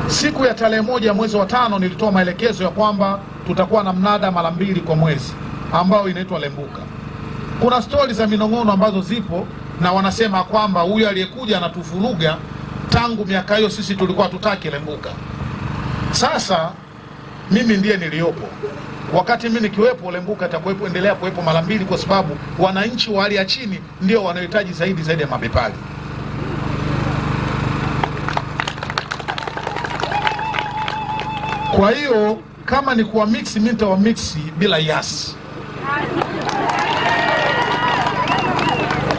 Siku ya tarehe 1 mwezi wa 5 nilitoa maelekezo ya kwamba tutakuwa na mnada mara 2 kwa mwezi ambao inaitwa Lembuka. Kuna stori za minong'ono ambazo zipo na wanasema kwamba huyu aliyekuja anatufuruga, tangu miaka hiyo sisi tulikuwa hatutaki Lembuka. Sasa mimi ndiye niliopo. Wakati mimi nikiwepo, Lembuka itakuwepo, endelea kuwepo mara 2 kwa sababu wananchi wa hali ya chini ndio wanahitaji zaidi ya mabepari. Kwa hiyo kama ni kuwa mix, mimi nitawa mix bila yasi.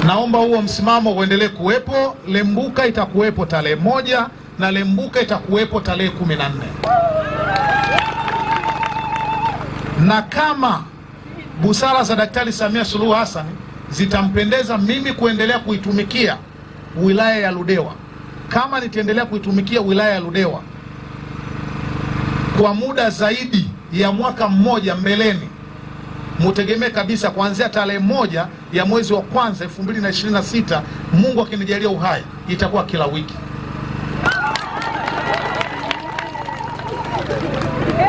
Naomba huo msimamo uendelee kuwepo. Lembuka itakuwepo tarehe 1 na Lembuka itakuwepo tarehe 14. Na kama busara za Daktari Samia Suluhu Hassan zitampendeza mimi kuendelea kuitumikia wilaya ya Ludewa, kama nitaendelea kuitumikia wilaya ya Ludewa kwa muda zaidi ya mwaka mmoja mbeleni, mutegemee kabisa kuanzia tarehe 1 ya mwezi wa kwanza 2026, Mungu akinijalia uhai, itakuwa kila wiki.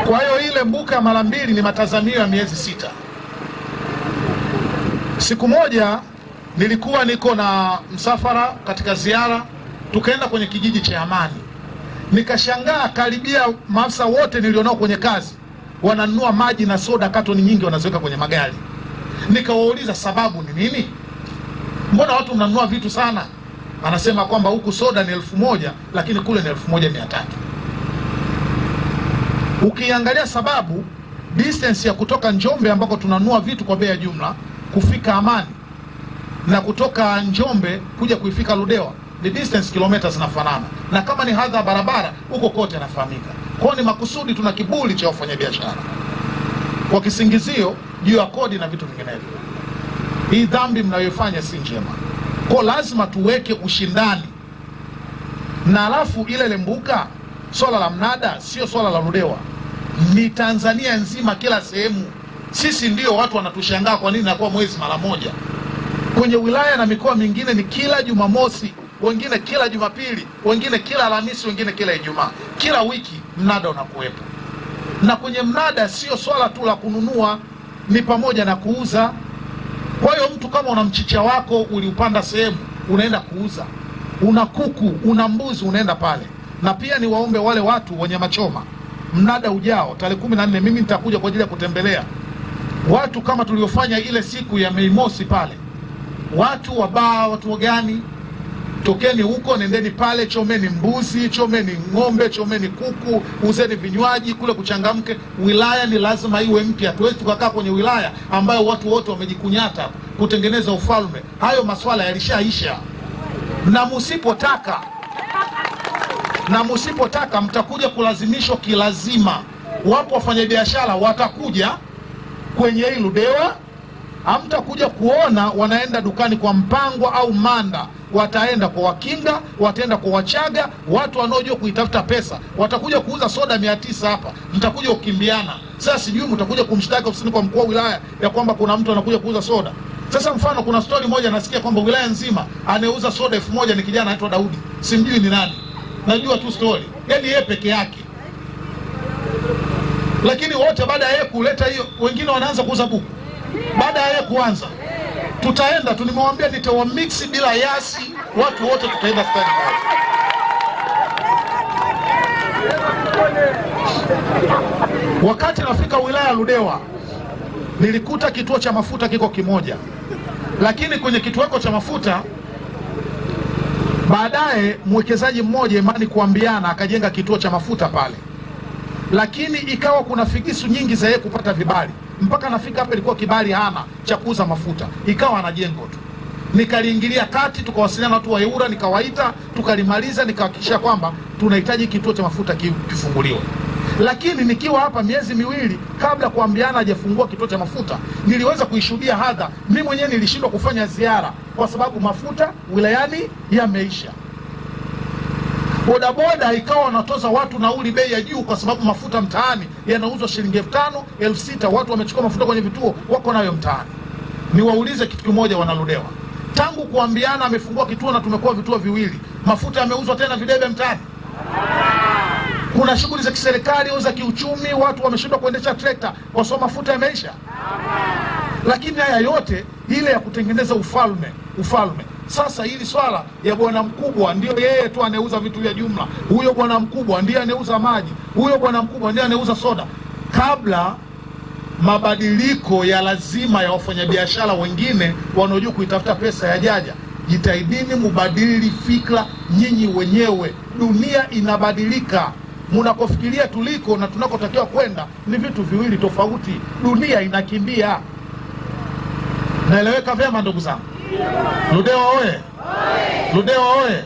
Kwa hiyo ile Lembuka mara 2 ni matazamio ya miezi 6. Siku moja nilikuwa niko na msafara katika ziara, tukaenda kwenye kijiji cha Amani. Nikashangaa karibia maafisa wote nilionao kwenye kazi wananunua maji na soda katoni nyingi wanaziweka kwenye magari. Nikawauliza sababu ni nini? Mbona watu mnanunua vitu sana? Anasema kwamba huku soda ni 1000 lakini kule ni 1300. Ukiangalia sababu, distance ya kutoka Njombe ambako tunanunua vitu kwa bei ya jumla kufika Amani na kutoka Njombe kuja kuifika Ludewa ni distance kilomita zinafanana, na kama ni hadha barabara huko kote nafahamika. Kwa ni makusudi tuna kiburi cha wafanyabiashara kwa kisingizio juu ya kodi na vitu vinginevyo. Hii dhambi mnayofanya si njema. Kwa lazima tuweke ushindani. Na alafu ile Lembuka, swala la mnada sio swala la Ludewa, ni Tanzania nzima, kila sehemu. Sisi ndio watu wanatushangaa kwa nini inakuwa mwezi mara 1. Kwenye wilaya na mikoa mingine ni kila Jumamosi, wengine kila Jumapili, wengine kila Alhamisi, wengine kila Ijumaa. Kila wiki mnada unakuwepo. Na kwenye mnada sio swala tu la kununua, ni pamoja na kuuza. Kwa hiyo mtu kama una mchicha wako uliupanda sehemu, unaenda kuuza. Una kuku, una mbuzi, unaenda pale. Na pia ni waombe wale watu wenye machoma, mnada ujao tarehe 14 mimi nitakuja kwa ajili ya kutembelea watu kama tuliofanya ile siku ya Mei Mosi pale. Watu wa baa, watu gani, tokeni huko, nendeni pale, chomeni mbuzi, chomeni ng'ombe, chomeni kuku, uzeni vinywaji kule, kuchangamke. Wilaya ni lazima iwe mpya. Tuwezi tukakaa kwenye wilaya ambayo watu wote wamejikunyata kutengeneza ufalme. Hayo maswala yalishaisha. Na musipotaka mtakuja kulazimishwa kilazima. Wapo wafanyabiashara watakuja kwenye hii Ludewa, hamtakuja kuona wanaenda dukani kwa Mpangwa au Manda, wataenda kwa Wakinga, wataenda kwa Wachaga, watu wanaojua kuitafuta pesa. Watakuja kuuza soda 900 hapa, mtakuja ukimbiana. Sasa sijui mtakuja kumshtaki ofisini kwa mkuu wa wilaya ya kwamba kuna mtu anakuja kuuza soda. Sasa mfano kuna story moja nasikia kwamba wilaya nzima anauza soda 1000 ni kijana anaitwa Daudi. Simjui ni nani. Najua tu story. Yaani yeye peke yake. Lakini wote baada ya yeye kuleta hiyo, wengine wanaanza kuuza buku. Baada ya yeye kuanza, tutaenda tu, nimemwambia nitawa mix bila yasi, watu wote tutaenda stani moja. Wakati nafika wilaya ya Ludewa, nilikuta kituo cha mafuta kiko kimoja. Lakini kwenye kituo cha mafuta baadaye mwekezaji mmoja Imani kuambiana akajenga kituo cha mafuta pale. Lakini ikawa kuna figisu nyingi za yeye kupata vibali. Mpaka nafika hapa ilikuwa kibali hana cha kuuza mafuta. Ikawa anajengo tu. Nikaliingilia kati, tukawasiliana na watu wa EWURA, nikawaita, tukalimaliza, nikahakikisha kwamba tunahitaji kituo cha mafuta kifunguliwe. Lakini nikiwa hapa miezi 2 kabla kuambiana hajafungua kituo cha mafuta, niliweza kuishuhudia hadha. Mimi mwenyewe nilishindwa kufanya ziara kwa sababu mafuta wilayani yameisha. Bodaboda ikawa wanatoza watu nauli bei ya juu kwa sababu mafuta mtaani yanauzwa shilingi 5,000, 6,000. Watu wamechukua mafuta kwenye vituo, wako nayo mtaani. Niwaulize kitu kimoja wanaludewa. Tangu kuambiana amefungua kituo na tumekuwa vituo 2, mafuta yameuzwa tena videbe mtaani? Kuna shughuli za kiserikali au za kiuchumi watu wameshindwa kuendesha trekta kwa sababu mafuta yameisha. Lakini haya yote ile ya kutengeneza ufalme. Sasa hili swala ya bwana mkubwa ndio yeye tu anauza vitu vya jumla, huyo bwana mkubwa ndiye anauza maji, huyo bwana mkubwa ndiye anauza soda. Kabla mabadiliko ya lazima ya wafanyabiashara wengine wanaojua kuitafuta pesa ya jaja, jitahidini mubadili fikra nyinyi wenyewe. Dunia inabadilika. Mnakofikiria tuliko na tunakotakiwa kwenda ni vitu viwili tofauti. Dunia inakimbia. Naeleweka vyema ndugu zangu? Ludewa oye! Ludewa oye!